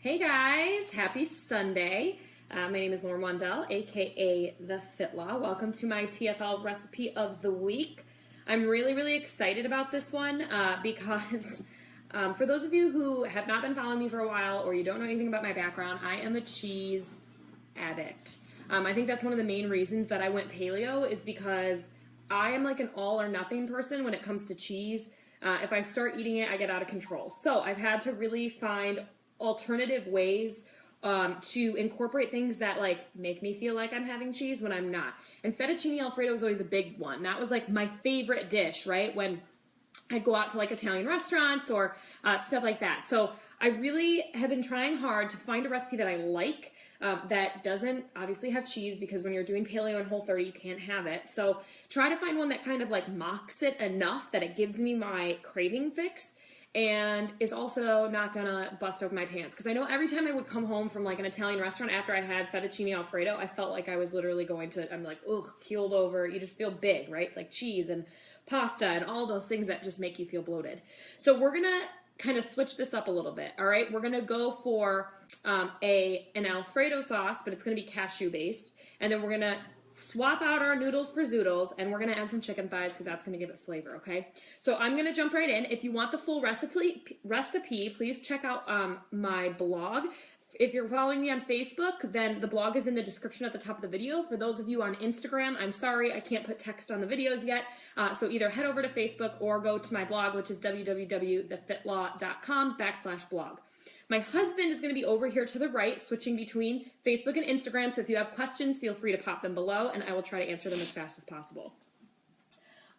Hey guys, happy Sunday. My name is Lauren Wandell, aka The Fit Law. Welcome to my TFL recipe of the week. I'm really excited about this one because for those of you who have not been following me for a while or you don't know anything about my background, I am a cheese addict. I think that's one of the main reasons that I went paleo is because I am like an all or nothing person when it comes to cheese. If I start eating it, I get out of control. So I've had to really find alternative ways to incorporate things that like make me feel like I'm having cheese when I'm not. And fettuccine Alfredo was always a big one. That was like my favorite dish, right? When I go out to like Italian restaurants or stuff like that. So I really have been trying hard to find a recipe that I like that doesn't obviously have cheese, because when you're doing paleo and Whole30 you can't have it. So try to find one that kind of like mocks it enough that it gives me my craving fix and is also not gonna bust open my pants. Because I know every time I would come home from like an Italian restaurant after I had fettuccine Alfredo, I felt like I was literally going to, I'm like, ugh, keeled over. You just feel big, right? It's like cheese and pasta and all those things that just make you feel bloated. So we're gonna kind of switch this up a little bit, all right? We're gonna go for an Alfredo sauce, but it's gonna be cashew based. And then we're gonna swap out our noodles for zoodles, and we're gonna add some chicken thighs because that's gonna give it flavor, okay? So I'm gonna jump right in. If you want the full recipe, please check out my blog. If you're following me on Facebook, then the blog is in the description at the top of the video. For those of you on Instagram, I'm sorry, I can't put text on the videos yet. So either head over to Facebook or go to my blog, which is www.thefitlaw.com/blog. My husband is going to be over here to the right, switching between Facebook and Instagram. So if you have questions, feel free to pop them below, and I will try to answer them as fast as possible.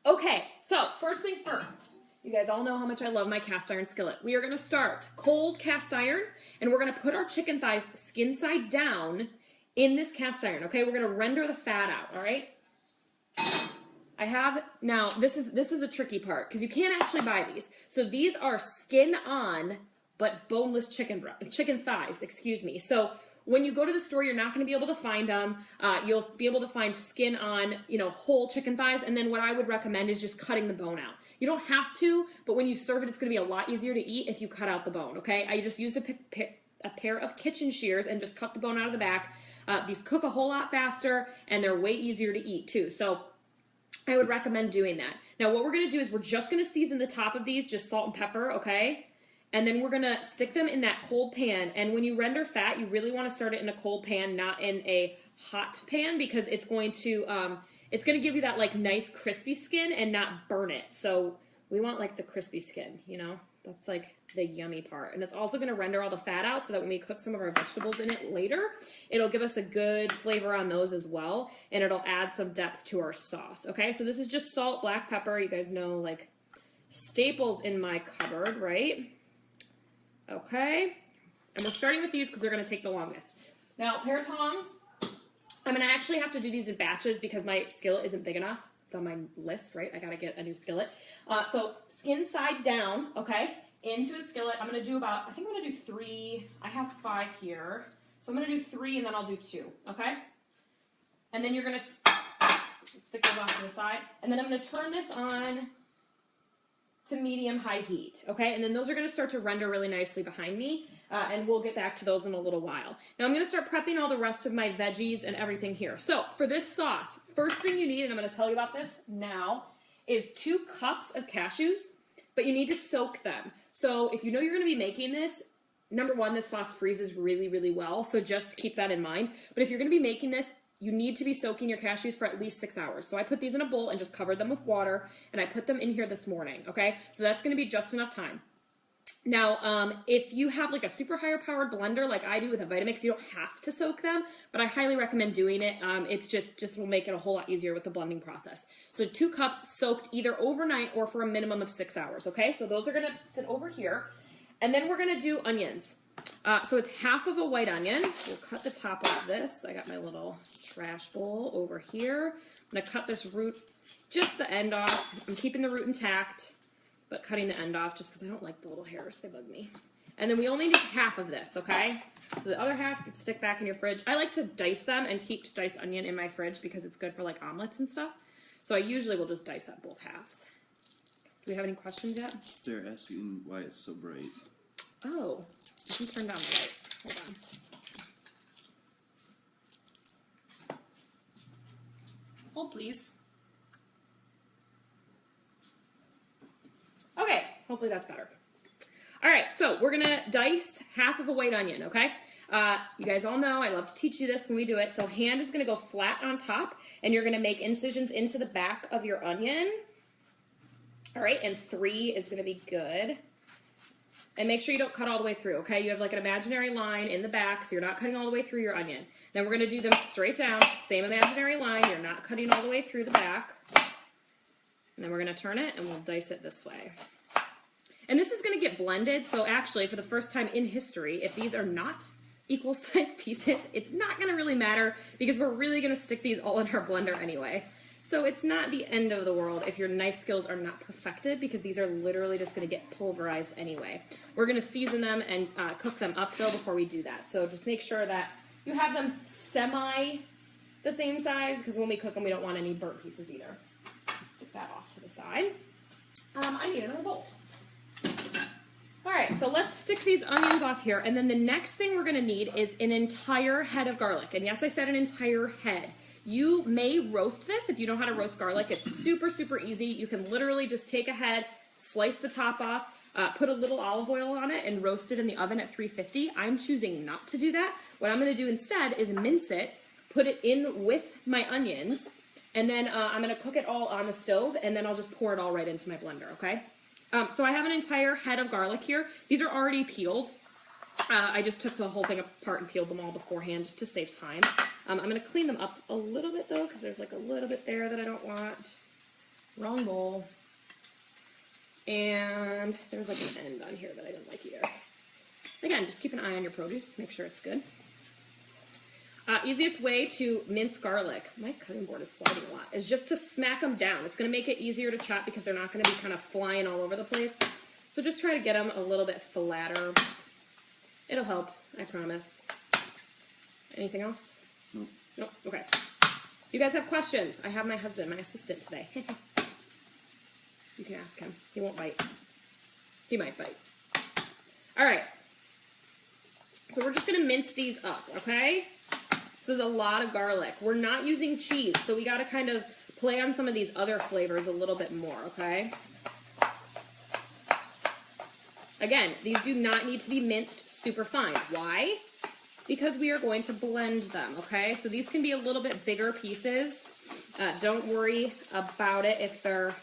Okay, so first things first. You guys all know how much I love my cast iron skillet. We are going to start cold cast iron, and we're going to put our chicken thighs skin side down in this cast iron, okay? We're going to render the fat out, all right? I have, now this is a tricky part because you can't actually buy these. So these are skin on, but boneless chicken thighs, excuse me. So when you go to the store, you're not going to be able to find them. You'll be able to find skin on, whole chicken thighs. And then what I would recommend is just cutting the bone out. You don't have to, but when you serve it, it's going to be a lot easier to eat if you cut out the bone, okay? I just used a pair of kitchen shears and just cut the bone out of the back. These cook a whole lot faster, and they're way easier to eat too. So I would recommend doing that. Now what we're going to do is we're just going to season the top of these, just salt and pepper, okay? And then we're going to stick them in that cold pan. And when you render fat, you really want to start it in a cold pan, not in a hot pan, because it's going to give you that like nice crispy skin and not burn it. So we want like the crispy skin, that's like the yummy part. And it's also going to render all the fat out so that when we cook some of our vegetables in it later, it'll give us a good flavor on those as well. And it'll add some depth to our sauce. Okay, so this is just salt, black pepper. You guys know, like, staples in my cupboard, right? Okay, and we're starting with these because they're going to take the longest. Now, pair of tongs. I'm going to actually have to do these in batches because my skillet isn't big enough. It's on my list, right? I got to get a new skillet. So skin side down, okay, into a skillet. I'm going to do about, I think I'm going to do 3. I have 5 here. So I'm going to do 3 and then I'll do 2, okay? And then you're going to stick those off to the side. And then I'm going to turn this on to medium-high heat, okay? And then those are going to start to render really nicely behind me, and we'll get back to those in a little while. Now I'm going to start prepping all the rest of my veggies and everything here. So for this sauce, first thing you need, and I'm going to tell you about this now, is 2 cups of cashews, but you need to soak them. So if you know you're going to be making this, number one, this sauce freezes really well, so just keep that in mind. But if you're going to be making this, you need to be soaking your cashews for at least 6 hours. So I put these in a bowl and just covered them with water, and I put them in here this morning, okay? So that's going to be just enough time. Now, if you have like a super higher powered blender like I do with a Vitamix, you don't have to soak them, but I highly recommend doing it. It's just will make it a whole lot easier with the blending process. So 2 cups soaked either overnight or for a minimum of 6 hours, okay? So those are going to sit over here. And then we're going to do onions. So it's half of a white onion. We'll cut the top of this. I got my little trash bowl over here. I'm going to cut this root, just the end off. I'm keeping the root intact, but cutting the end off just because I don't like the little hairs. They bug me. And then we only need half of this, okay? So the other half you can stick back in your fridge. I like to dice them and keep diced onion in my fridge because it's good for like omelets and stuff. So I usually will just dice up both halves. Do we have any questions yet? They're asking why it's so bright. Oh, you can turn down the light. Hold on. Hold, please. Okay, hopefully that's better. All right, so we're gonna dice half of a white onion, okay? You guys all know I love to teach you this when we do it. So hand is gonna go flat on top, and you're gonna make incisions into the back of your onion. All right, and 3 is gonna be good. And make sure you don't cut all the way through, okay? You have like an imaginary line in the back, so you're not cutting all the way through your onion. Then we're gonna do them straight down, same imaginary line, you're not cutting all the way through the back. And then we're gonna turn it and we'll dice it this way. And this is gonna get blended, so actually for the first time in history, if these are not equal sized pieces, it's not gonna really matter because we're really gonna stick these all in our blender anyway. So it's not the end of the world if your knife skills are not perfected because these are literally just gonna get pulverized anyway. We're gonna season them and cook them up though before we do that. So just make sure that you have them semi the same size because when we cook them we don't want any burnt pieces either. Just stick that off to the side. I need another bowl. All right, so let's stick these onions off here, and then the next thing we're gonna need is an entire head of garlic. And yes, I said an entire head. You may roast this if you know how to roast garlic. It's super, super easy. You can literally just take a head, slice the top off, put a little olive oil on it, and roast it in the oven at 350. I'm choosing not to do that. What I'm gonna do instead is mince it, put it in with my onions, and then I'm gonna cook it all on the stove, and then I'll just pour it all right into my blender, okay? So I have an entire head of garlic here. These are already peeled. I just took the whole thing apart and peeled them all beforehand just to save time. I'm going to clean them up a little bit though because there's like a little bit there that I don't want. Wrong bowl. And there's like an end on here that I didn't like either. Again, just keep an eye on your produce. Make sure it's good. Easiest way to mince garlic, my cutting board is sliding a lot, is just to smack them down. It's going to make it easier to chop because they're not going to be kind of flying all over the place. So just try to get them a little bit flatter. It'll help, I promise. Anything else? Nope. Nope, okay. If you guys have questions, I have my husband, my assistant today. You can ask him. He won't bite. He might bite. All right. So we're just going to mince these up, okay? This is a lot of garlic. We're not using cheese, so we got to kind of play on some of these other flavors a little bit more, okay? Again, these do not need to be minced super fine. Why? Because we are going to blend them, okay? So these can be a little bit bigger pieces. Don't worry about it if they're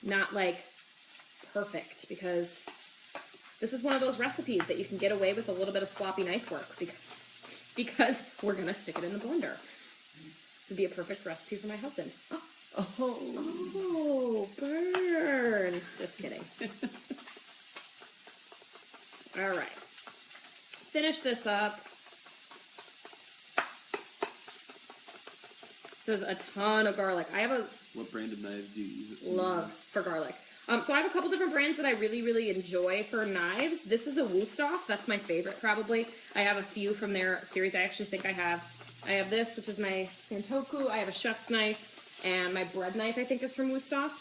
not, like, perfect, because this is one of those recipes that you can get away with a little bit of sloppy knife work because we're going to stick it in the blender. This would be a perfect recipe for my husband. Oh, burn. Just kidding. All right. Finish this up. There's a ton of garlic. I have a... What brand of knives do you use? Love for garlic. So I have a couple different brands that I really, really enjoy for knives. This is a Wusthof. That's my favorite, probably. I have a few from their series. I actually think I have this, which is my Santoku. I have a chef's knife, and my bread knife, I think, is from Wusthof.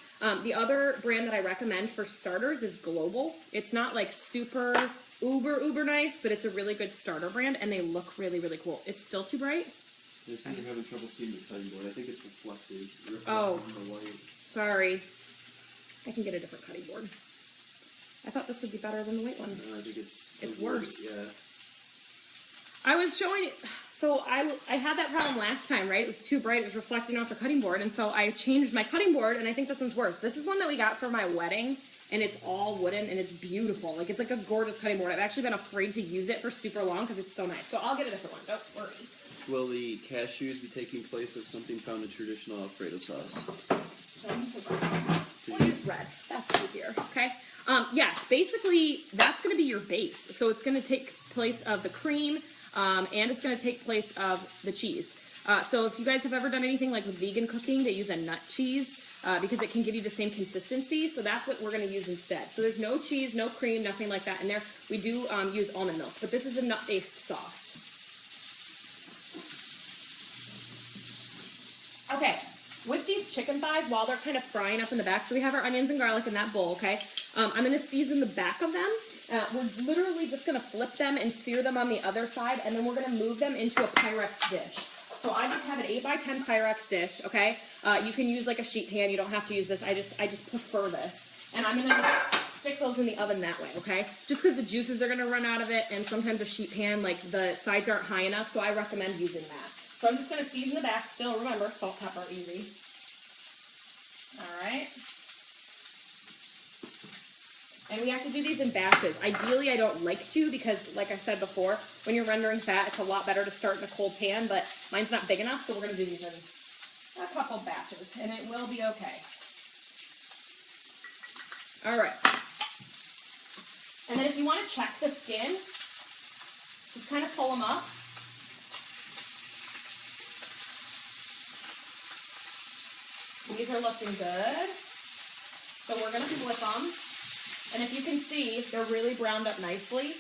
The other brand that I recommend for starters is Global. It's not like super uber nice, but it's a really good starter brand, and they look really, really cool. It's still too bright? I think you're having trouble seeing the cutting board. I think it's reflected. Oh, the light. sorry. I can get a different cutting board. I thought this would be better than the white one. No, I think it's worse. Yeah. I was showing, so I had that problem last time, right? It was too bright. It was reflecting off the cutting board, and so I changed my cutting board, and I think this one's worse. This is one that we got for my wedding, and it's all wooden, and it's beautiful. Like, it's like a gorgeous cutting board. I've actually been afraid to use it for super long because it's so nice. So I'll get a different one. Don't worry. Will the cashews be taking place of something found in traditional Alfredo sauce? We'll use red. That's easier, okay? Yes, basically, that's going to be your base. So it's going to take place of the cream, and it's going to take place of the cheese. So if you guys have ever done anything like with vegan cooking, they use a nut cheese because it can give you the same consistency. So that's what we're going to use instead. So there's no cheese, no cream, nothing like that in there. We do use almond milk, but this is a nut-based sauce. Okay, with these chicken thighs, while they're kind of frying up in the back, so we have our onions and garlic in that bowl, okay? I'm going to season the back of them, We're literally just going to flip them and sear them on the other side, and then we're going to move them into a Pyrex dish. So I just have an 8x10 Pyrex dish, okay? You can use like a sheet pan. You don't have to use this. I just prefer this. And I'm going to stick those in the oven that way, okay? Just because the juices are going to run out of it, and sometimes a sheet pan, like the sides aren't high enough, so I recommend using that. So I'm just going to season the back still. Remember, salt, pepper, easy. All right. And we have to do these in batches. Ideally, I don't like to because, like I said before, when you're rendering fat, it's a lot better to start in a cold pan, but mine's not big enough, so we're going to do these in a couple batches, and it will be okay. All right. And then if you want to check the skin, just kind of pull them up. These are looking good. So we're going to flip them. And if you can see, they're really browned up nicely.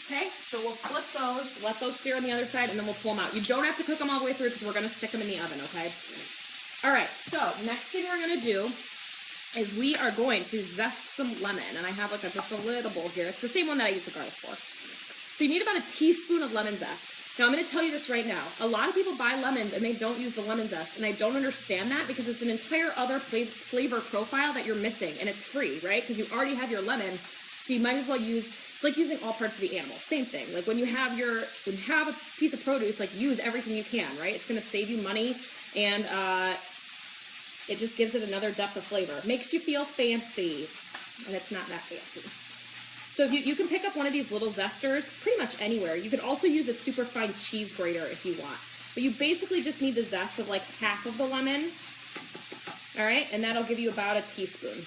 Okay, so we'll flip those, let those sear on the other side, and then we'll pull them out. You don't have to cook them all the way through because we're going to stick them in the oven, okay? All right, so next thing we're going to do is we are going to zest some lemon. And I have like just a little bowl here. It's the same one that I use the garlic for. So you need about a teaspoon of lemon zest. Now, I'm going to tell you this right now. A lot of people buy lemons and they don't use the lemon zest, and I don't understand that because it's an entire other flavor profile that you're missing, and it's free, right? Because you already have your lemon, so you might as well use, it's like using all parts of the animal. Same thing. Like when you have a piece of produce, like use everything you can, right? It's going to save you money, and it just gives it another depth of flavor. It makes you feel fancy, and it's not that fancy. So you can pick up one of these little zesters pretty much anywhere. You could also use a super fine cheese grater if you want. But you basically just need the zest of like half of the lemon. All right, and that'll give you about a teaspoon.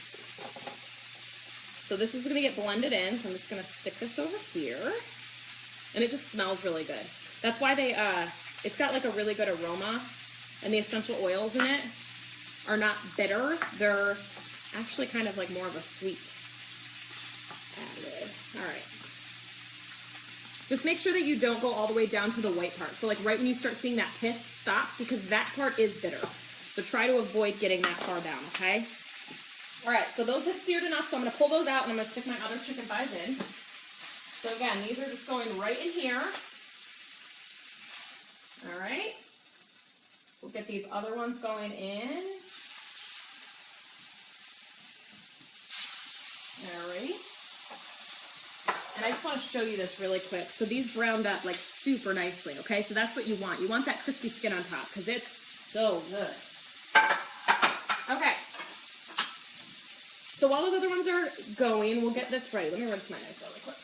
So this is gonna get blended in, so I'm just gonna stick this over here. And it just smells really good. That's why it's got like a really good aroma, and the essential oils in it are not bitter. They're actually kind of like more of a sweet additive. All right. Just make sure that you don't go all the way down to the white part. So like right when you start seeing that pith, stop, because that part is bitter. So try to avoid getting that far down, okay? All right, so those have seared enough, so I'm gonna pull those out and I'm gonna stick my other chicken thighs in. So again, these are just going right in here. All right. We'll get these other ones going in. All right. And I just want to show you this really quick. So these browned up like super nicely, okay? So that's what you want. You want that crispy skin on top because it's so good. Okay. So while those other ones are going, we'll get this ready. Let me rinse my knife really quick.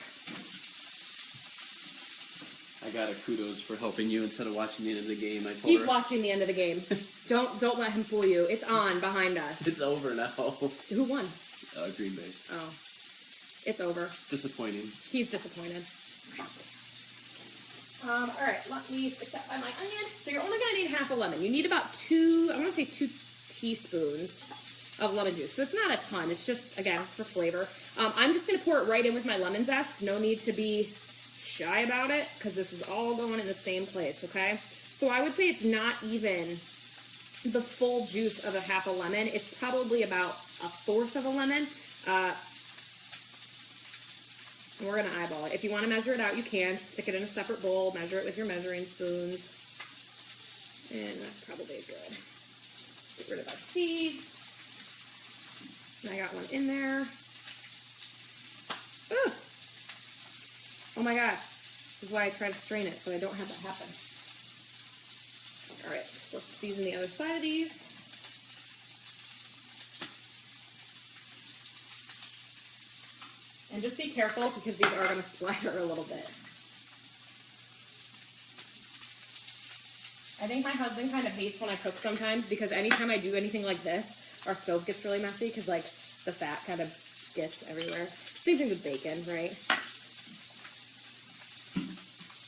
I got a kudos for helping you instead of watching the end of the game. I told He's her. watching the end of the game. Don't let him fool you. It's on behind us. It's over now. Who won? Green Bay. Oh. It's over. Disappointing. He's disappointed. All right, let me stick that by my onion. So you're only going to need half a lemon. You need about I want to say 2 teaspoons of lemon juice. So it's not a ton. It's just, again, for flavor. I'm just going to pour it right in with my lemon zest. No need to be shy about it because this is all going in the same place, okay? So I would say it's not even the full juice of a half a lemon. It's probably about 1/4 of a lemon. We're going to eyeball it. If you want to measure it out, you can. Just stick it in a separate bowl. Measure it with your measuring spoons. And that's probably good. Get rid of our seeds. And I got one in there. Ooh. Oh my gosh. This is why I try to strain it, so I don't have that happen. All right, so let's season the other side of these. And just be careful because these are going to splatter a little bit. I think my husband kind of hates when I cook sometimes because anytime I do anything like this, our stove gets really messy because like the fat kind of gets everywhere. Same thing with bacon, right?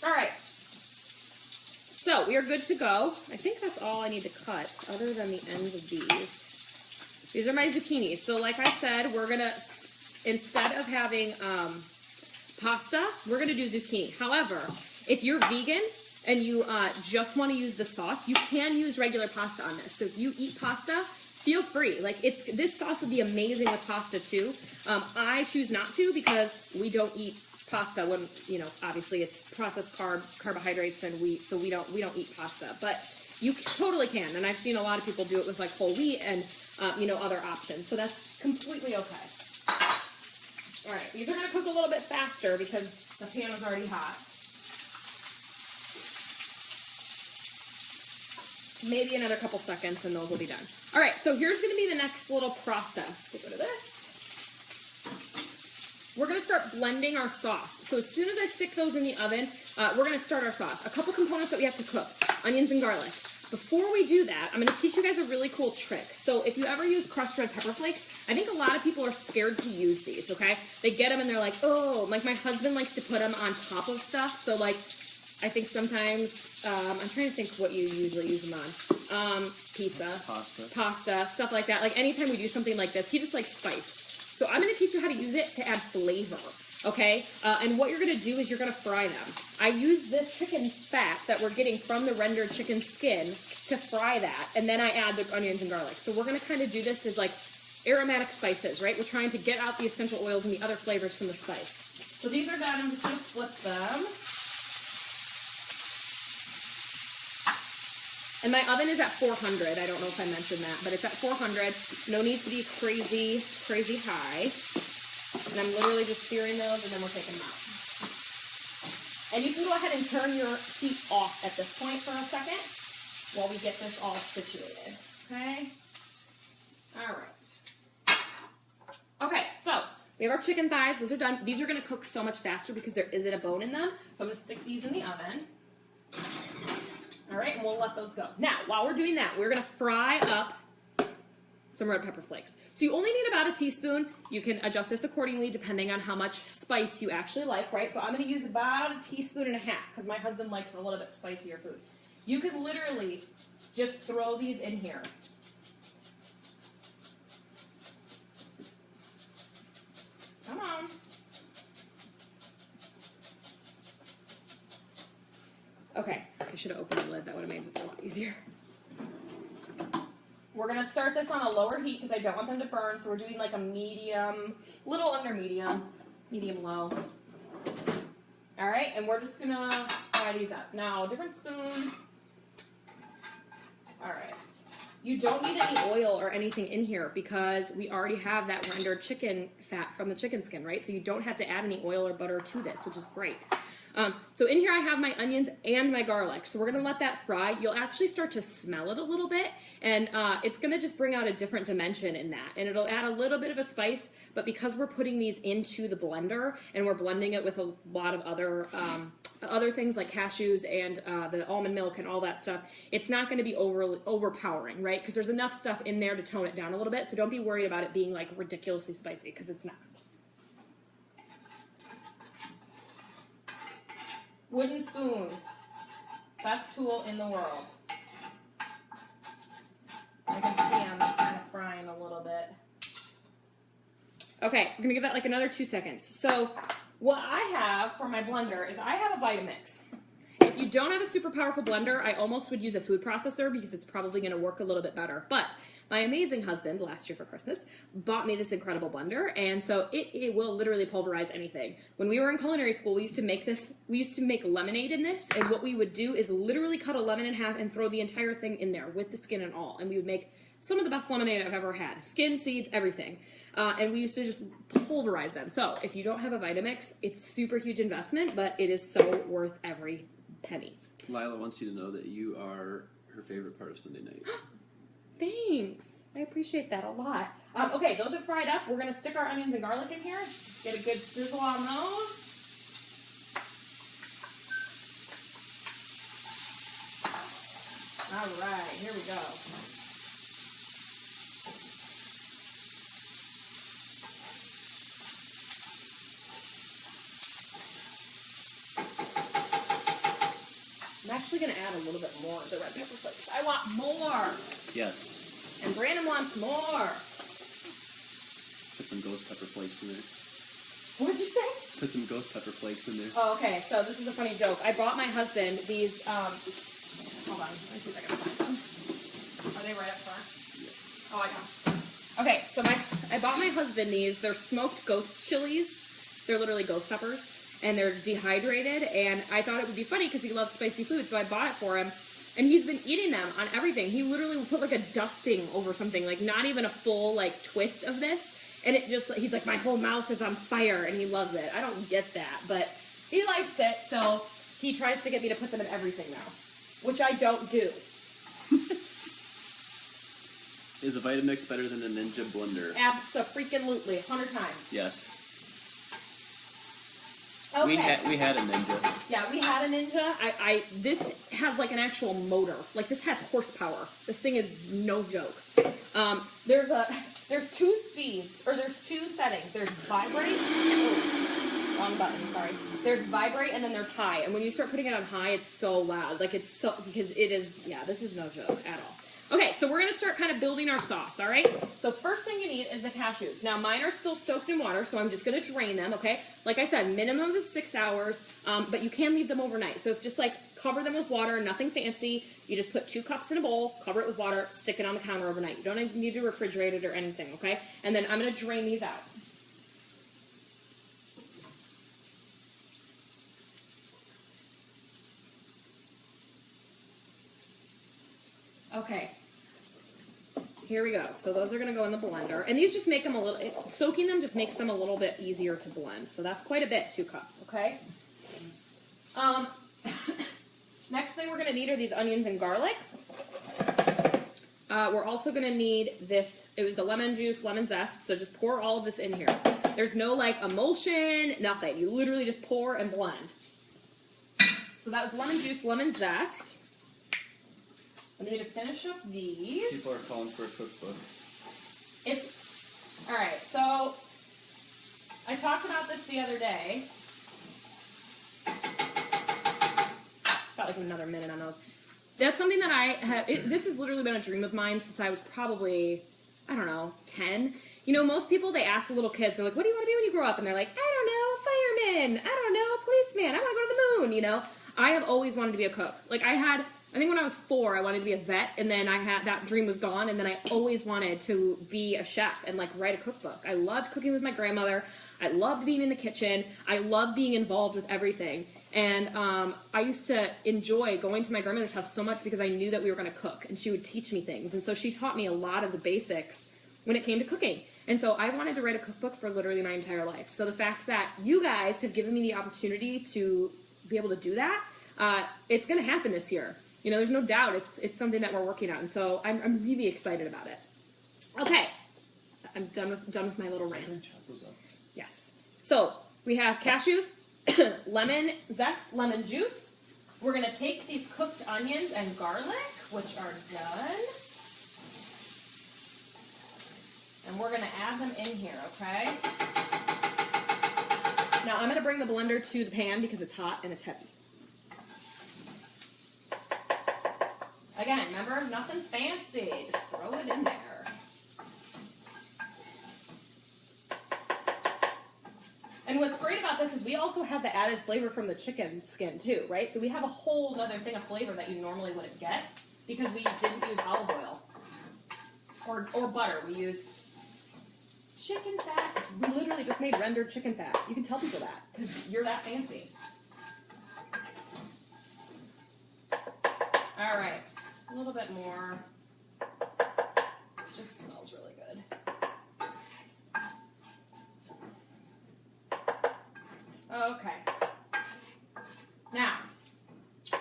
All right. So we are good to go. I think that's all I need to cut other than the ends of these. These are my zucchini. So like I said, we're going to... Instead of having pasta, we're going to do zucchini. However, if you're vegan and you just want to use the sauce, you can use regular pasta on this. So if you eat pasta feel free. Like, this sauce would be amazing with pasta too. I choose not to because we don't eat pasta when, you know, obviously it's processed carbohydrates and wheat, so we don't eat pasta. But you totally can, and I've seen a lot of people do it with like whole wheat and you know, other options. So that's completely okay. All right, these are going to cook a little bit faster because the pan is already hot. Maybe another couple seconds and those will be done. All right, so here's going to be the next little process. Get rid of this. We're going to start blending our sauce. So as soon as I stick those in the oven, we're going to start our sauce. A couple components that we have to cook: onions and garlic. Before we do that, I'm going to teach you guys a really cool trick. So if you ever use crushed red pepper flakes, I think a lot of people are scared to use these, okay? They get them and they're like, oh, like my husband likes to put them on top of stuff. So like, I think sometimes, I'm trying to think what you usually use them on. Pizza. Pasta, stuff like that. Like anytime we do something like this, he just likes spice. So I'm going to teach you how to use it to add flavor, okay? And what you're going to do is you're going to fry them. I use this chicken fat that we're getting from the rendered chicken skin to fry that, and then I add the onions and garlic. So we're going to kind of do this as like aromatic spices, right? We're trying to get out the essential oils and the other flavors from the spice. So these are done. I'm just going to flip them. And my oven is at 400. I don't know if I mentioned that, but it's at 400. No need to be crazy, crazy high. And I'm literally just searing those, and then we'll take them out. And you can go ahead and turn your heat off at this point for a second while we get this all situated. Okay? All right. Okay, so we have our chicken thighs. Those are done. These are going to cook so much faster because there isn't a bone in them. So I'm going to stick these in the oven. All right, and we'll let those go. Now, while we're doing that, we're going to fry up some red pepper flakes. So you only need about a teaspoon. You can adjust this accordingly depending on how much spice you actually like, right? So I'm going to use about a teaspoon and a half because my husband likes a little bit spicier food. You can literally just throw these in here. Come on. Okay, I should have opened the lid. That would have made it a lot easier. We're going to start this on a lower heat because I don't want them to burn. So we're doing like a medium, little under medium, medium low. All right, and we're just going to fry these up. Now, different spoon. All right. You don't need any oil or anything in here because we already have that rendered chicken fat from the chicken skin, right? So you don't have to add any oil or butter to this, which is great. So in here I have my onions and my garlic. So we're going to let that fry. You'll actually start to smell it a little bit, and it's going to just bring out a different dimension in that. And it'll add a little bit of a spice, but because we're putting these into the blender and we're blending it with a lot of other things like cashews and the almond milk and all that stuff, it's not going to be overpowering, right? Because there's enough stuff in there to tone it down a little bit. So don't be worried about it being like ridiculously spicy because it's not. Wooden spoon, best tool in the world. I can see I'm just kind of frying a little bit. Okay, I'm gonna give that like another 2 seconds. So what I have for my blender is I have a Vitamix. If you don't have a super powerful blender, I almost would use a food processor because it's probably gonna work a little bit better. But my amazing husband, last year for Christmas, bought me this incredible blender, and so it will literally pulverize anything. When we were in culinary school, we used to make lemonade in this, and what we would do is literally cut a lemon in half and throw the entire thing in there with the skin and all, and we would make some of the best lemonade I've ever had. Skin, seeds, everything. And we used to just pulverize them. So if you don't have a Vitamix, it's super huge investment, but it is so worth every penny. Lila wants you to know that you are her favorite part of Sunday night. Thanks. I appreciate that a lot. Okay, those are fried up. We're going to stick our onions and garlic in here. Get a good sizzle on those. All right, here we go. I'm actually going to add a little bit more of the red pepper flakes. I want more. Yes. And Brandon wants more. Put some ghost pepper flakes in there. What did you say? Put some ghost pepper flakes in there. Oh, okay. So this is a funny joke. I bought my husband these, hold on. Let me see if I can find them. Are they right up front? Yeah. Oh, I know. Okay, so I bought my husband these. They're smoked ghost chilies. They're literally ghost peppers, and they're dehydrated. And I thought it would be funny because he loves spicy food, so I bought it for him. And he's been eating them on everything. He literally will put like a dusting over something, like not even a full like twist of this. And it just, he's like, my whole mouth is on fire, and he loves it. I don't get that, but he likes it, so he tries to get me to put them in everything now, which I don't do. Is a Vitamix better than a Ninja blender? Abso-freaking-lutely, 100 times. Yes. Okay. We had a Ninja. Yeah, we had a Ninja. This has like an actual motor. Like this has horsepower. This thing is no joke. There's two speeds, or there's two settings. There's vibrate. Oh, wrong button. Sorry. There's vibrate and then there's high. And when you start putting it on high, it's so loud. Like it's so, because it is. Yeah, this is no joke at all. Okay, so we're going to start kind of building our sauce, all right? So first thing you need is the cashews. Now, mine are still soaked in water, so I'm just going to drain them, okay? Like I said, minimum of 6 hours, but you can leave them overnight. So just like cover them with water, nothing fancy. You just put 2 cups in a bowl, cover it with water, stick it on the counter overnight. You don't need to refrigerate it or anything, okay? And then I'm going to drain these out. Okay, here we go. So those are going to go in the blender. And these just make them a little, soaking them just makes them a little bit easier to blend. So that's quite a bit, 2 cups, okay? Next thing we're going to need are these onions and garlic. We're also going to need this, it was the lemon juice, lemon zest, so just pour all of this in here. There's no like emulsion, nothing. You literally just pour and blend. So that was lemon juice, lemon zest. I need to finish up these. People are calling for a cookbook. It's, alright, so I talked about this the other day. Got like another minute on those. That's something that I have, this has literally been a dream of mine since I was probably, I don't know, 10. You know, most people, they ask the little kids, they're like, what do you want to be when you grow up? And they're like, I don't know, fireman, I don't know, policeman, I want to go to the moon, you know? I have always wanted to be a cook. Like I think when I was 4, I wanted to be a vet, and then that dream was gone, and then I always wanted to be a chef and like write a cookbook. I loved cooking with my grandmother. I loved being in the kitchen. I loved being involved with everything. And I used to enjoy going to my grandmother's house so much because I knew that we were going to cook, and she would teach me things. And so she taught me a lot of the basics when it came to cooking. And so I wanted to write a cookbook for literally my entire life. So the fact that you guys have given me the opportunity to be able to do that, it's going to happen this year. You know, there's no doubt it's something that we're working on. So I'm really excited about it. Okay, I'm done with my little rant. Yes. So we have cashews, lemon zest, lemon juice. We're going to take these cooked onions and garlic, which are done, and we're going to add them in here, okay? Now I'm going to bring the blender to the pan because it's hot and it's heavy. Again, remember, nothing fancy. Just throw it in there. And what's great about this is we also have the added flavor from the chicken skin too, right? So we have a whole other thing of flavor that you normally wouldn't get because we didn't use olive oil or butter. We used chicken fat. We literally just made rendered chicken fat. You can tell people that because you're that fancy. All right. A little bit more. This just smells really good. Okay. Now,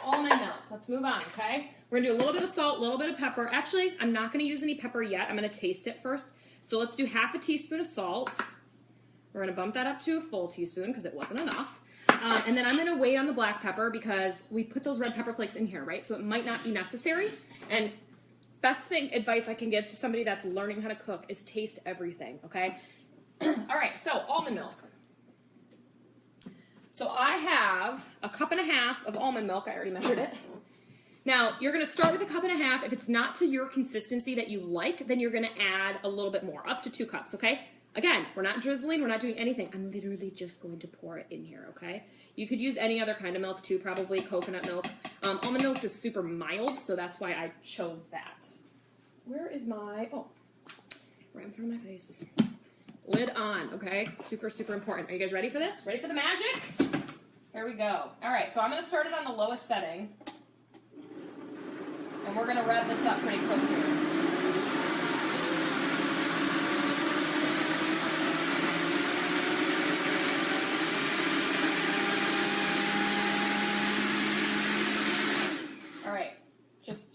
almond milk. Let's move on, okay? We're going to do a little bit of salt, a little bit of pepper. Actually, I'm not going to use any pepper yet. I'm going to taste it first. So let's do half a teaspoon of salt. We're going to bump that up to a full teaspoon because it wasn't enough. And then I'm going to wait on the black pepper because we put those red pepper flakes in here, right? So it might not be necessary. And best advice I can give to somebody that's learning how to cook is taste everything, okay? All right, so almond milk. So I have a cup and a half of almond milk. I already measured it. Now, you're going to start with a cup and a half. If it's not to your consistency that you like, then you're going to add a little bit more, up to 2 cups, okay? Again, we're not drizzling, we're not doing anything. I'm literally just going to pour it in here, okay? You could use any other kind of milk too, probably coconut milk. Almond milk is super mild, so that's why I chose that. Where is my, oh, right in front of my face. Lid on, okay? Super, super important. Are you guys ready for this? Ready for the magic? Here we go. All right, so I'm going to start it on the lowest setting. And we're going to rev this up pretty quick here. All right, just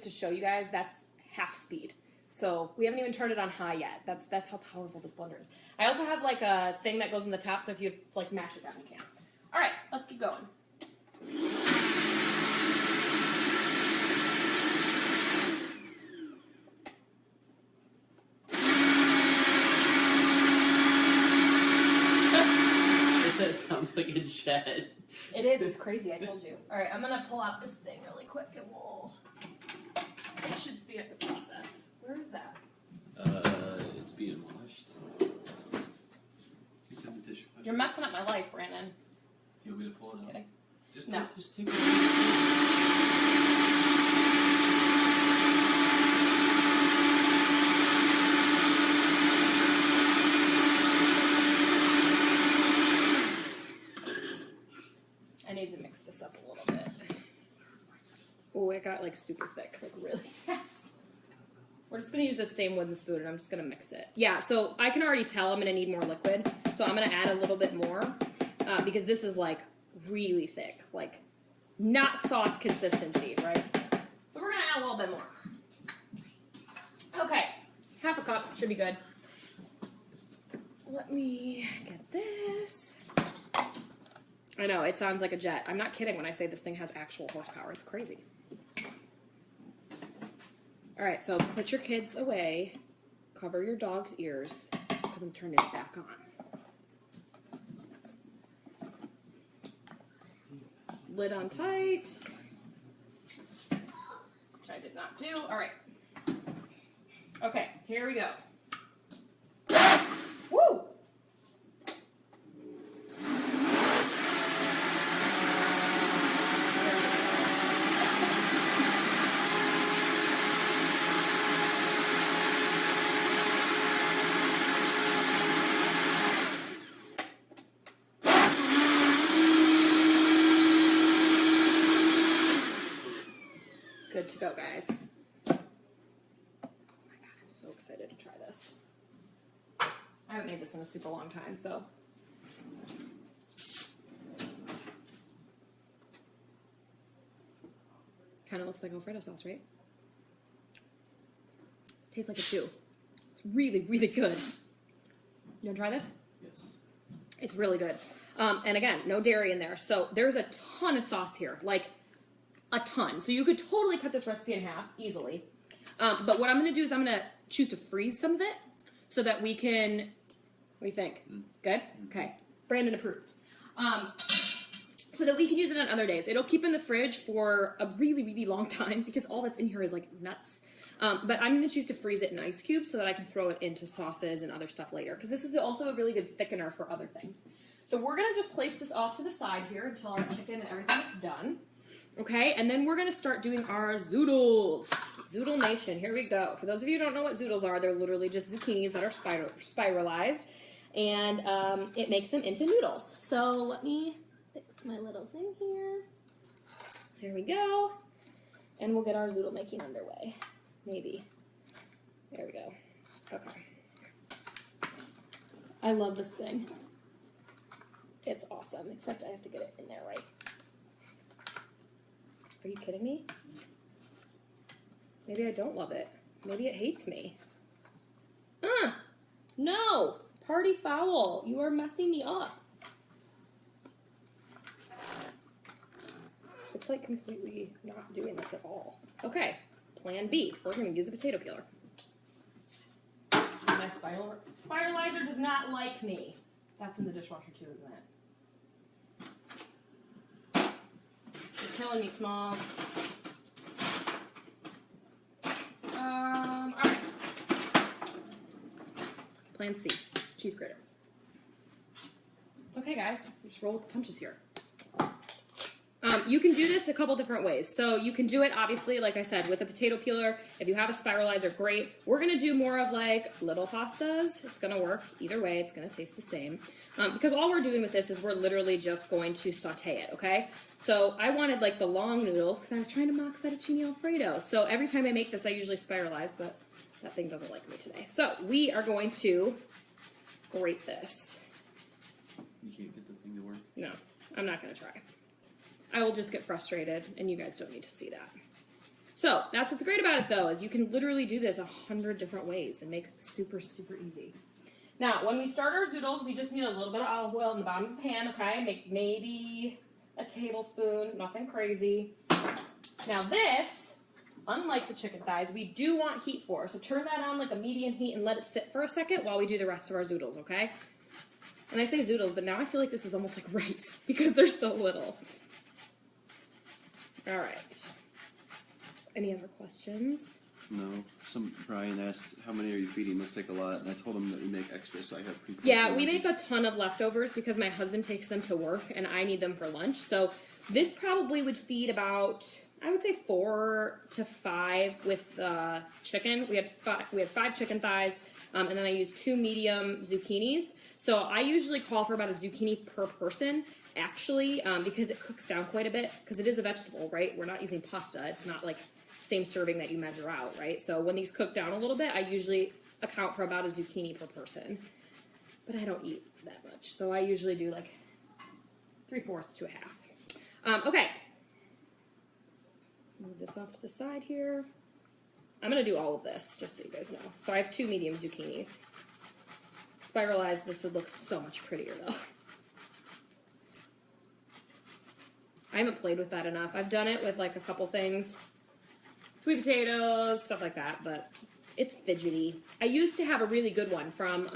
to show you guys, that's half speed. So we haven't even turned it on high yet. That's how powerful this blender is. I also have like a thing that goes in the top, so if you like mash it down, you can. All right, let's keep going. It sounds like a jet. It is. It's crazy. I told you. All right, I'm gonna pull out this thing really quick, and it should speed up the process. Where is that? It's being washed. It's in the dishwasher. You're messing up my life, Brandon. Do you want me to pull it out? Kidding. No. Just take it. I need to mix this up a little bit. Oh, it got like super thick, like really fast. We're just gonna use the same wooden spoon and I'm just gonna mix it. Yeah, so I can already tell I'm gonna need more liquid. So I'm gonna add a little bit more because this is like really thick, like not sauce consistency, right? So we're gonna add a little bit more. Okay, half a cup should be good. Let me get this. I know, it sounds like a jet. I'm not kidding when I say this thing has actual horsepower. It's crazy. All right, so put your kids away. Cover your dog's ears because I'm turning it back on. Lid on tight. Which I did not do. All right. Okay, here we go. Woo! Good to go, guys. Oh my god, I'm so excited to try this. I haven't made this in a super long time, so. Kind of looks like Alfredo sauce, right? Tastes like it too. It's really, really good. You wanna try this? Yes. It's really good. And again, no dairy in there. So there's a ton of sauce here, like a ton. So you could totally cut this recipe in half easily. But what I'm going to do is I'm going to choose to freeze some of it so that we can, what do you think? Good? Okay. Brandon approved. So that we can use it on other days. It'll keep in the fridge for a really, really long time because all that's in here is like nuts. But I'm going to choose to freeze it in ice cubes so that I can throw it into sauces and other stuff later because this is also a really good thickener for other things. So we're going to just place this off to the side here until our chicken and everything is done. Okay, and then we're going to start doing our zoodles. Zoodle Nation, here we go. For those of you who don't know what zoodles are, they're literally just zucchinis that are spiralized, and it makes them into noodles. So let me fix my little thing here. There we go. And we'll get our zoodle making underway. Maybe. There we go. Okay. I love this thing. It's awesome, except I have to get it in there right. Are you kidding me? Maybe I don't love it. Maybe it hates me. No! Party foul! You are messing me up. It's like completely not doing this at all. Okay, plan B. We're going to use a potato peeler. My spiralizer does not like me. That's in the dishwasher too, isn't it? You're killing me, Smalls. Alright. Plan C. Cheese grater. It's okay, guys. We just roll with the punches here. You can do this a couple different ways. So you can do it, obviously, like I said, with a potato peeler. If you have a spiralizer, great. We're going to do more of like little pastas. It's going to work either way. It's going to taste the same. Because all we're doing with this is we're literally just going to saute it, okay? So I wanted like the long noodles because I was trying to mock fettuccine Alfredo. So every time I make this, I usually spiralize, but that thing doesn't like me today. So we are going to grate this. You can't get the thing to work? No, I'm not going to try. I will just get frustrated, and you guys don't need to see that. So that's what's great about it, though, is you can literally do this 100 different ways. It makes it super, super easy. Now, when we start our zoodles, we just need a little bit of olive oil in the bottom of the pan, okay? Make maybe a tablespoon, nothing crazy. Now this, unlike the chicken thighs, we do want heat for. So turn that on like a medium heat and let it sit for a second while we do the rest of our zoodles, okay? And I say zoodles, but now I feel like this is almost like rice because they're so little. All right. Any other questions? No. Brian asked, how many are you feeding? Looks like a lot. And I told him that we make extra, so I have pre-cooked Yeah, we lunches. make a ton of leftovers because my husband takes them to work and I need them for lunch. So this probably would feed about, I would say 4 to 5 with chicken. We had 5 chicken thighs, and then I used 2 medium zucchinis. So I usually call for about a zucchini per person. Actually, because it cooks down quite a bit, because it is a vegetable, right? We're not using pasta. It's not like same serving that you measure out, right? So when these cook down a little bit, I usually account for about a zucchini per person. But I don't eat that much, so I usually do like 3/4 to a half. Okay. Move this off to the side here. I'm going to do all of this, just so you guys know. So I have 2 medium zucchinis. Spiralized, this would look so much prettier, though. I haven't played with that enough. I've done it with like a couple things. Sweet potatoes, stuff like that, but it's fidgety. I used to have a really good one from,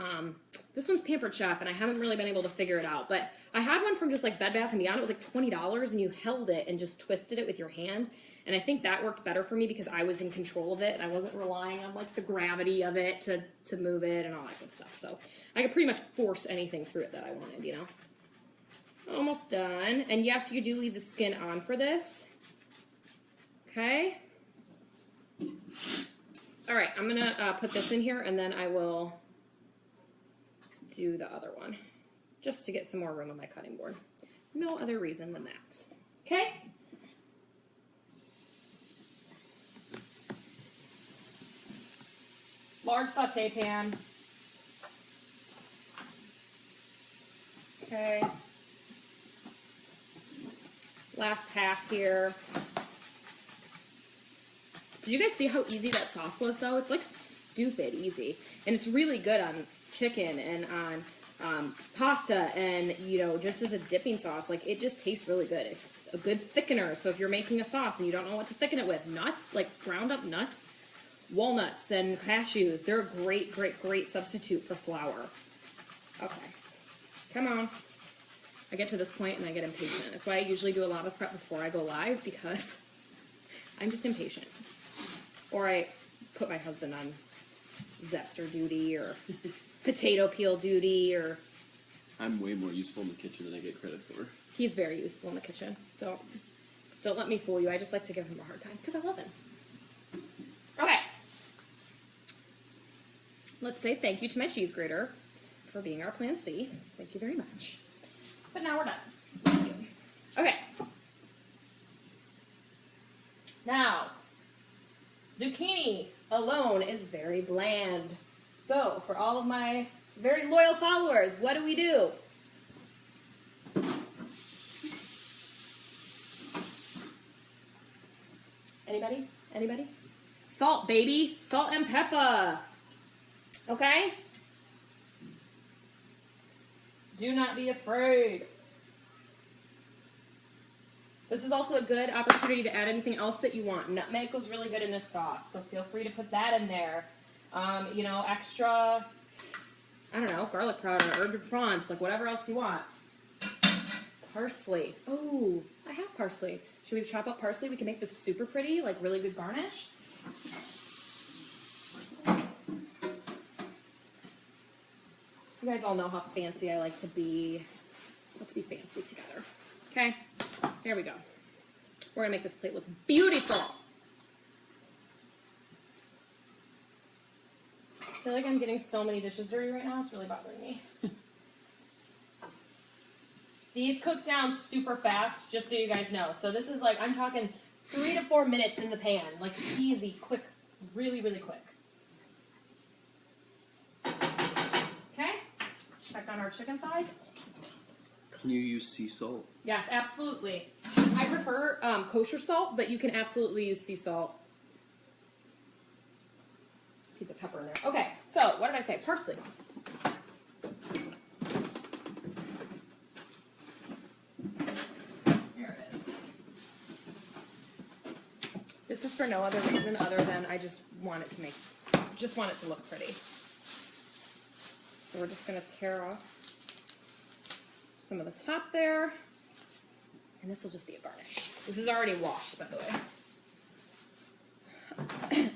this one's Pampered Chef, and I haven't really been able to figure it out, but I had one from just like Bed Bath & Beyond. It was like $20, and you held it and just twisted it with your hand, and I think that worked better for me because I was in control of it, and I wasn't relying on like the gravity of it to move it and all that good stuff, so I could pretty much force anything through it that I wanted, you know? Almost done. And yes, you do leave the skin on for this. Okay. All right, I'm going to put this in here, and then I will do the other one, just to get some more room on my cutting board. No other reason than that. Okay? Large saute pan. Okay. Last half here. Did you guys see how easy that sauce was, though? It's like stupid easy. And it's really good on chicken and on pasta and, you know, just as a dipping sauce. Like, it just tastes really good. It's a good thickener. So if you're making a sauce and you don't know what to thicken it with, nuts, like ground up nuts, walnuts and cashews, they're a great, great, great substitute for flour. Okay. Come on. I get to this point and I get impatient. That's why I usually do a lot of prep before I go live, because I'm just impatient. Or I put my husband on zester duty or potato peel duty, or... I'm way more useful in the kitchen than I get credit for. He's very useful in the kitchen. Don't let me fool you. I just like to give him a hard time because I love him. Okay. Let's say thank you to my cheese grater for being our plan C. Thank you very much. But now we're done. Thank you. Okay. Now, zucchini alone is very bland. So, for all of my very loyal followers, what do? Anybody? Anybody? Salt, baby. Salt and pepper. Okay? Do not be afraid. This is also a good opportunity to add anything else that you want. Nutmeg goes really good in this sauce, so feel free to put that in there. You know, extra, I don't know, garlic powder, herb de France, like whatever else you want. Parsley. Oh, I have parsley. Should we chop up parsley? We can make this super pretty, like really good garnish. You guys all know how fancy I like to be. Let's be fancy together. Okay, here we go. We're gonna make this plate look beautiful. I feel like I'm getting so many dishes dirty right now, it's really bothering me. These cook down super fast, just so you guys know. So this is like, I'm talking 3 to 4 minutes in the pan. Like easy, quick, really, really quick. Okay, check on our chicken thighs. Can you use sea salt? Yes, absolutely. I prefer kosher salt, but you can absolutely use sea salt. Just a piece of pepper in there. Okay, so what did I say? Parsley. Here it is. This is for no other reason other than I just want it to look pretty. So we're just going to tear off some of the top there, and this will just be a garnish. This is already washed, by the way.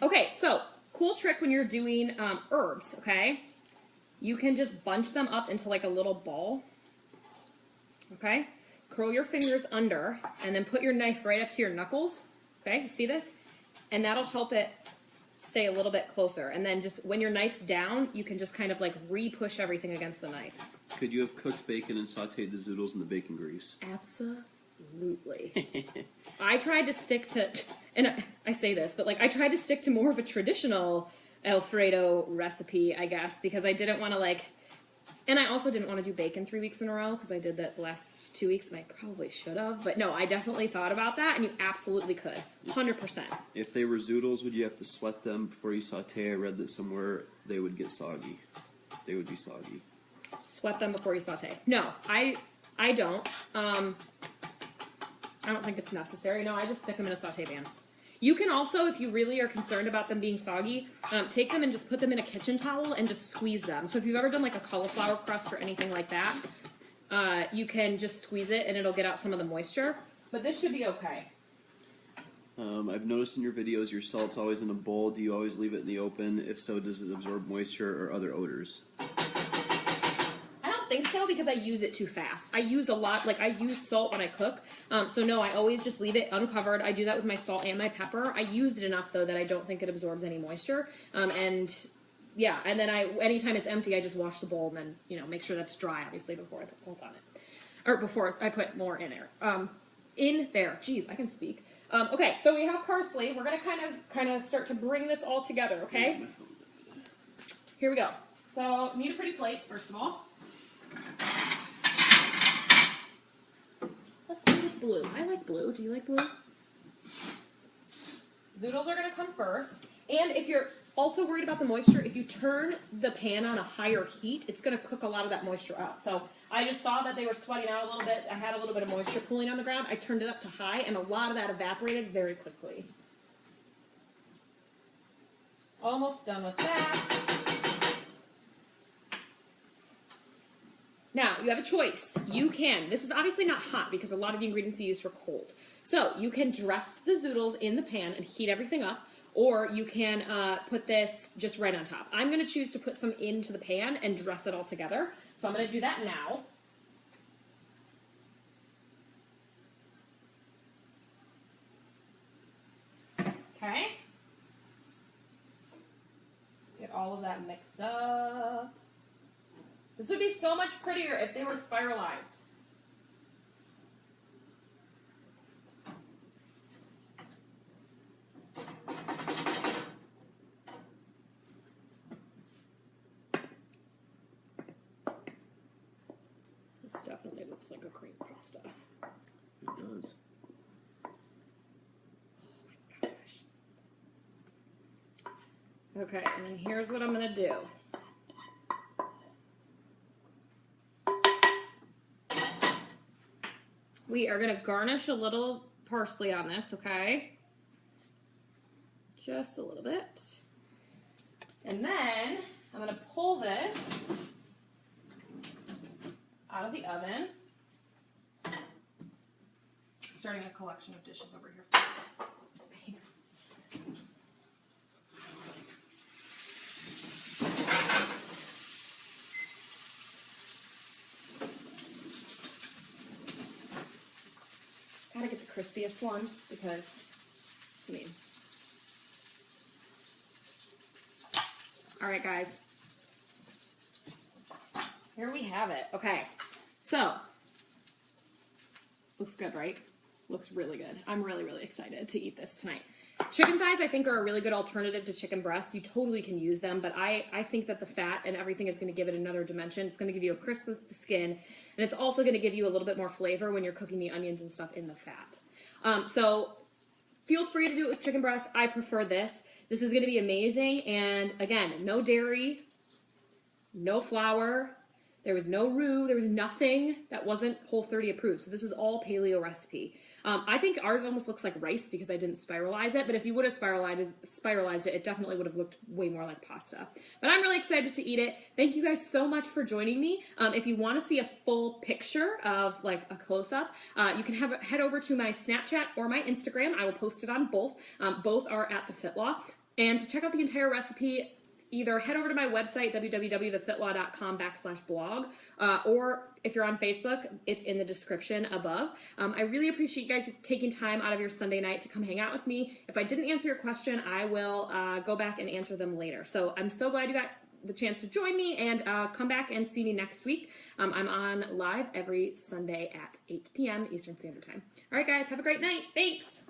Okay, so cool trick when you're doing herbs, okay? You can just bunch them up into like a little ball, okay? Curl your fingers under, and then put your knife right up to your knuckles, okay? You see this? And that'll help it stay a little bit closer. And then just when your knife's down, you can just kind of like re-push everything against the knife. Could you have cooked bacon and sauteed the zoodles in the bacon grease? Absolutely. I tried to stick to, and I say this, but like I tried to stick to more of a traditional Alfredo recipe, I guess, because I didn't want to like, and I also didn't want to do bacon 3 weeks in a row because I did that the last 2 weeks, and I probably should have. But no, I definitely thought about that, and you absolutely could, 100%. If they were zoodles, would you have to sweat them before you saute? I read that somewhere they would get soggy. They would be soggy. Sweat them before you saute. No, I don't. I don't think it's necessary. No, I just stick them in a saute pan. You can also, if you really are concerned about them being soggy, take them and just put them in a kitchen towel and just squeeze them. So if you've ever done like a cauliflower crust or anything like that, you can just squeeze it and it'll get out some of the moisture. But this should be okay. I've noticed in your videos your salt's always in a bowl. Do you always leave it in the open? If so, does it absorb moisture or other odors? I don't think so because I use it too fast. I use a lot, like I use salt when I cook. So no, I always just leave it uncovered. I do that with my salt and my pepper. I used it enough though that I don't think it absorbs any moisture. And yeah, and then anytime it's empty, I just wash the bowl and then, you know, make sure that's dry obviously before I put salt on it. Or before I put more in there. In there. Jeez, I can speak. Okay, so we have parsley. We're gonna kind of start to bring this all together, okay? Here we go. So need a pretty plate, first of all. Let's do this blue. I like blue. Do you like blue? Zoodles are going to come first. And if you're also worried about the moisture, if you turn the pan on a higher heat, it's going to cook a lot of that moisture out. So I just saw that they were sweating out a little bit. I had a little bit of moisture pooling on the ground. I turned it up to high, and a lot of that evaporated very quickly. Almost done with that. Now, you have a choice. You can, this is obviously not hot because a lot of the ingredients you use are cold. So you can dress the zoodles in the pan and heat everything up, or you can put this just right on top. I'm going to choose to put some into the pan and dress it all together. So I'm going to do that now. Okay. Get all of that mixed up. This would be so much prettier if they were spiralized. This definitely looks like a cream pasta. It does. Oh my gosh. Okay, and then here's what I'm going to do. We are going to garnish a little parsley on this, okay? Just a little bit. And then I'm going to pull this out of the oven. Starting a collection of dishes over here. Gotta get the crispiest one because, I mean. All right, guys. Here we have it. Okay, so looks good, right? Looks really good. I'm really, really excited to eat this tonight. Chicken thighs, I think, are a really good alternative to chicken breasts. You totally can use them, but I think that the fat and everything is going to give it another dimension. It's going to give you a crisp with the skin, and it's also going to give you a little bit more flavor when you're cooking the onions and stuff in the fat. So feel free to do it with chicken breast. I prefer this. This is going to be amazing, and again, no dairy, no flour. There was no roux. There was nothing that wasn't Whole30 approved. So this is all paleo recipe. I think ours almost looks like rice because I didn't spiralize it. But if you would have spiralized it, it definitely would have looked way more like pasta. But I'm really excited to eat it. Thank you guys so much for joining me. If you want to see a full picture of like a close-up, you can head over to my Snapchat or my Instagram. I will post it on both. Both are at The Fit Law. And to check out the entire recipe, either head over to my website, www.thefitlaw.com/blog, or if you're on Facebook, it's in the description above. I really appreciate you guys taking time out of your Sunday night to come hang out with me. If I didn't answer your question, I will go back and answer them later. So I'm so glad you got the chance to join me, and come back and see me next week. I'm on live every Sunday at 8 p.m. Eastern Standard Time. All right, guys, have a great night. Thanks.